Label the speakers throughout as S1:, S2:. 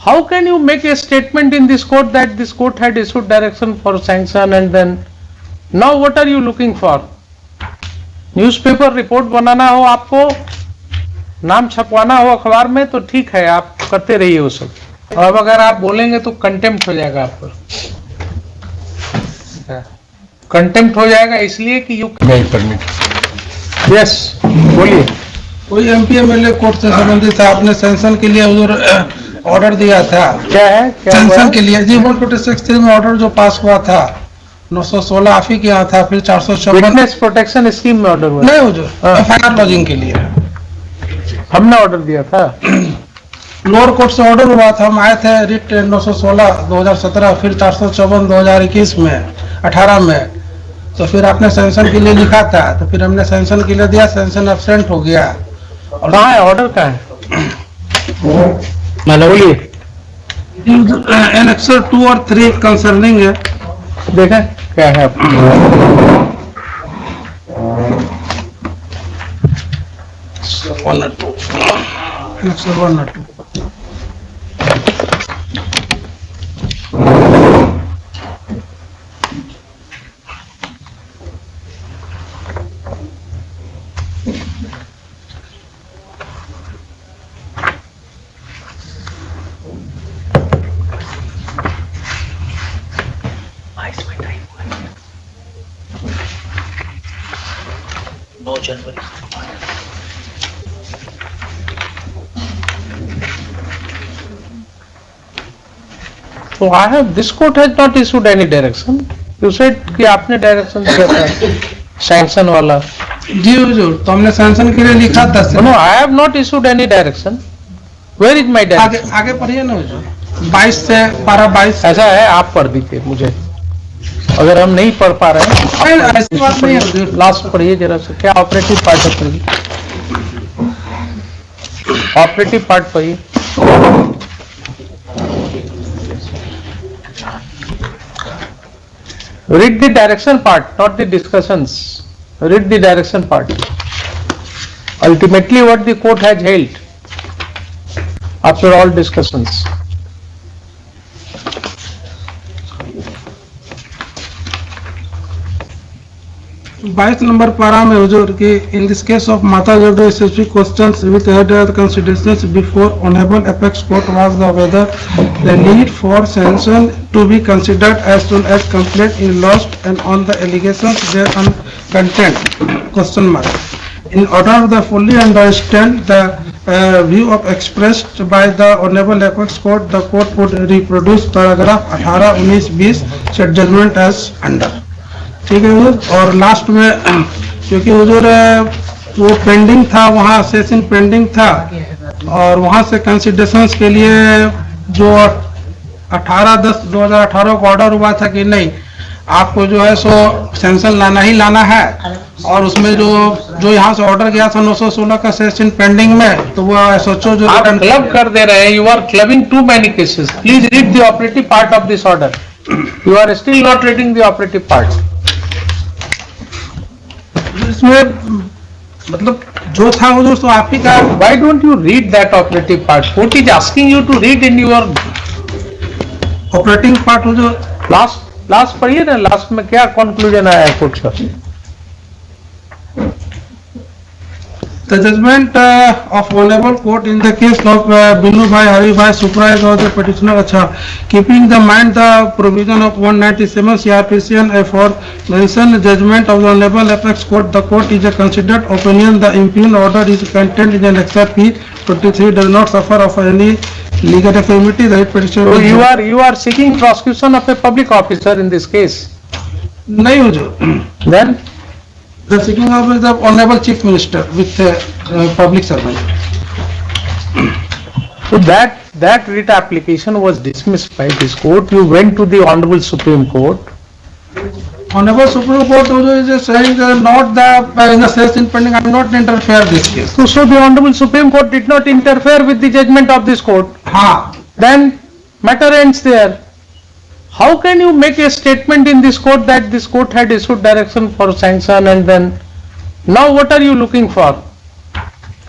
S1: How can you make a statement in this court that this court had issued direction for sanction and then now what are you looking for? Newspaper report बनाना हो आपको, नाम छपवाना हो अखबार में तो ठीक है, आप करते रहिए वो सब। अब अगर आप बोलेंगे तो कंटेम्प्ट हो जाएगा आप पर, कंटेम्प्ट हो जाएगा इसलिए कि यू नहीं परमिट। यस बोलिए।
S2: कोई एमपी एमएलए कोर्ट से संबंधित है, आपने सेंशन के लिए ऑर्डर दिया था।
S1: क्या है?
S2: सेंशन के लिए जी 126(3) में ऑर्डर जो पास हुआ था 916 आप ही के यहाँ था, फिर 454
S1: विटनेस प्रोटेक्शन स्कीम में ऑर्डर हुआ।
S2: नहीं हुजूर, एफआईआर लॉजिंग के लिए
S1: हमने ऑर्डर दिया था।
S2: लोअर कोर्ट से ऑर्डर हुआ था, हम आए थे रिट 916 2017, फिर 454 2021 में 18 में, तो फिर आपने सेंशन के लिए लिखा था, तो फिर हमने सेंशन के लिए दिया, सेंशन एब्सेंट हो गया।
S1: और कहाँ है ऑर्डर? कहाँ है? बोलिए।
S2: एनेक्सर 2 और 3 कंसर्निंग है,
S1: देखा क्या है आपको?
S2: एनेक्सर 1 और 2।
S1: So I have, this court has not issued any direction. You said कि आपने डायरेक्शन दिया था सैंक्शन वाला।
S2: जी हुजूर, तो हमने सैंक्शन के लिए लिखा था।
S1: No, I have not issued any direction. Where is my direction?
S2: आगे पढ़िए ना हुजूर, 22 से 12-22
S1: ऐसा है, आप पढ़ दीजिए मुझे, अगर हम नहीं पढ़ पा रहे हैं।
S2: ऐसी बात नहीं है हुजूर।
S1: लास्ट पढ़िए जरा से, क्या ऑपरेटिव पार्ट है? ऑपरेटिव पार्ट पढ़िए। Read the direction part, not the discussions. Read the direction part. Ultimately, what the court has held after all discussions.
S2: 22 number para में हुजूर कि in this case of Mata Jagdo specific questions with head considerations before honourable apex court was the whether the need for sanction to be considered as soon as complaint in lost and on the allegations there on content question mark in order the fully understand the view of expressed by the honourable apex court the court would reproduce paragraph 18, 19, 20 set judgement as under. ठीक है हुजूर। और last में क्योंकि हुजूर वो pending था, वहाँ session pending था और वहाँ से कंसिडरेशंस के लिए जो 18/10/2018 को ऑर्डर हुआ था कि नहीं आपको जो है सो सेंशन लाना ही लाना है, और उसमें जो यहाँ से ऑर्डर गया था 916 का सेशन पेंडिंग में, तो वो एसओचओ जो
S1: आप क्लब कर दे रहे हैं, you are clubbing too many cases. Please read the operative part of this order. You are still not reading the operative part.
S2: इसमें मतलब जो था वो तो आप ही का।
S1: Why don't you read that operative part? Court is asking you to read in your
S2: operating part हो जो
S1: लास्ट पढ़िए ना, लास्ट में क्या कंक्लूजन आया है कोर्ट का?
S2: The judgment of honorable court in the case of Binu Bhai Hari Bhai surprise of the petitioner अच्छा keeping the mind the provision of 197 CRPC and aforementioned judgment of the honorable apex court, the court is a considered opinion the impugned order is contained in Annexure P23 does not suffer of any legal infirmity. The petitioner
S1: so you are seeking prosecution of a public officer in this case?
S2: नहीं हो जो
S1: Then
S2: the seeking of the honorable chief minister with public servant.
S1: So that writ application was dismissed by this court. You went to the Honorable Supreme Court.
S2: Honorable Supreme Court also is just saying not the in the session pending. I am not interfere this case.
S1: So the Honorable Supreme Court did not interfere with the judgment of this court.
S2: हाँ.
S1: Then matter ends there. How can you make a statement in this court that this court had issued direction for sanction and then now what are you looking for?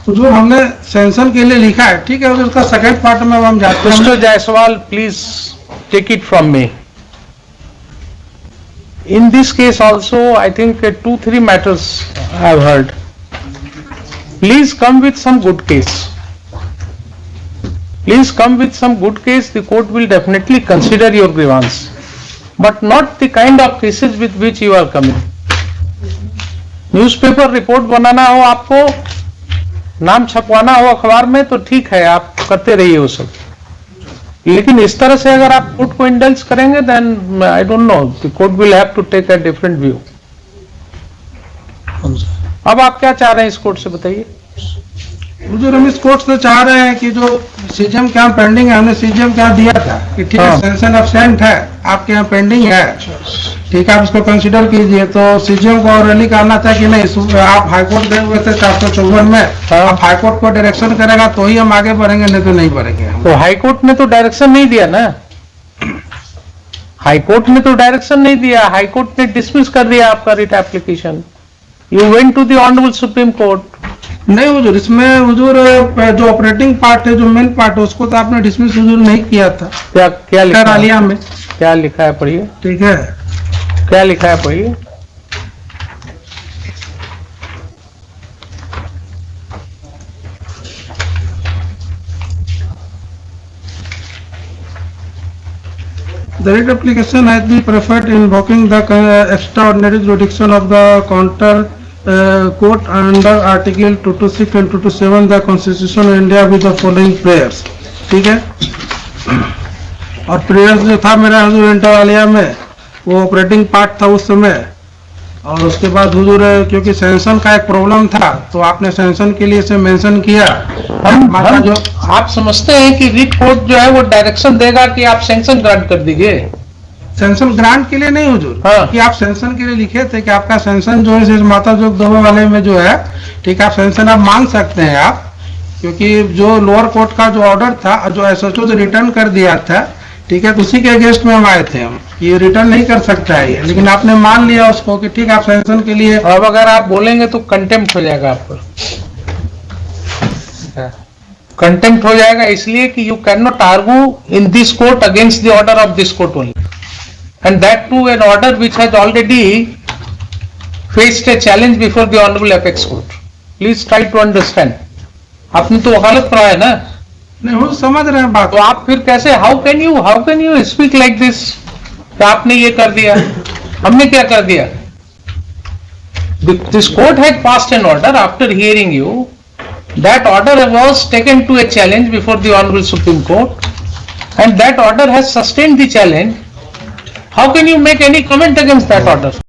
S2: जो हमने sanction के लिए लिखा है, ठीक है, उसका सेकंड पार्ट में अब हम जाते हैं।
S1: Mr. Jaiswal, please take it from me. In this case also, I think 2-3 matters I have heard. Please come with some good case. Please come with some good case. The court will definitely consider your grievance, but not the kind of cases with which you are coming. Newspaper report बनाना हो आपको, नाम छपवाना हो अखबार में तो ठीक है, आप करते रहिए वो सब, लेकिन इस तरह से अगर आप कोर्ट को इंडल्ज करेंगे then I don't know, the court will have to take a different view. अब आप क्या चाह रहे हैं इस कोर्ट से बताइए?
S2: हुजूर, हम इस कोर्ट से चाह रहे हैं कि जो सीजीएम के यहाँ पेंडिंग है, हमने सीजीएम के यहाँ दिया था कि ठीक है सैंक्शन एब्सेंट है, आपके यहाँ पेंडिंग है, ठीक है, आप इसको कंसीडर कीजिए। तो सीजीएम को और रैली करना था कि नहीं, आप हाईकोर्ट गए हुए थे 454 में, आप हाईकोर्ट को डायरेक्शन करेगा तो ही हम आगे बढ़ेंगे, नहीं तो नहीं बढ़ेंगे।
S1: तो हाईकोर्ट ने तो डायरेक्शन नहीं दिया ना, हाईकोर्ट ने तो डायरेक्शन नहीं दिया, हाईकोर्ट ने डिसमिस कर दिया आपका writ application. You went to the honourable Supreme Court.
S2: नहीं हुजूर, इसमें हुजूर जो ऑपरेटिंग पार्ट है, जो मेन पार्ट है, उसको तो आपने डिसमिस हुजूर नहीं किया था।
S1: क्या लिखा है
S2: आलिया में?
S1: क्या लिखा है पढ़िए,
S2: ठीक है,
S1: क्या लिखा है पढ़िए।
S2: The writ application has been preferred invoking the extraordinary jurisdiction of the counter court under Article 226 and 227 the Constitution of India with the following prayers, ठीक है। और प्रेयर्स जो था मेरा हुजूर इंटर आलिया में, वो ऑपरेटिंग पार्ट था उस समय, और उसके बाद हुजूर क्योंकि सैंक्शन का एक प्रॉब्लम था तो आपने सैंक्शन के लिए इसे मेंशन किया।
S1: हम जो आप समझते हैं कि रिट कोर्ट जो है वो डायरेक्शन देगा कि आप सैंक्शन ग्रांट कर दीजिए?
S2: सैंक्शन ग्रांट के लिए नहीं हुजूर, कि आप सैंक्शन के लिए लिखे थे कि आपका सैंक्शन जो है माता जोग दो वाले में जो है, ठीक है, आप सैंक्शन आप मांग सकते हैं आप, क्योंकि जो लोअर कोर्ट का जो ऑर्डर था, जो एसएचओ से रिटर्न कर दिया था, ठीक है, तो उसी के अगेंस्ट में हम आए थे, हम ये रिटर्न नहीं कर सकता है ये, लेकिन आपने मान लिया उसको कि ठीक है आप सैंक्शन के लिए।
S1: अब अगर आप बोलेंगे तो कंटेम्प्ट हो जाएगा आप पर, कंटेम्प्ट हो जाएगा, इसलिए कि you can not argue in this court against the order of this court only, and that too an order which has already faced a challenge before the honorable apex court. Please try to understand. आपने तो वकालत पढ़ा है ना?
S2: नहीं, वो समझ रहे हैं बात।
S1: तो आप फिर कैसे, how can you speak like this? कि आपने ये कर दिया, हमने क्या कर दिया? This court had passed an order after hearing you. That order was taken to a challenge before the honorable Supreme Court, and that order has sustained the challenge. How can you make any comment against that order?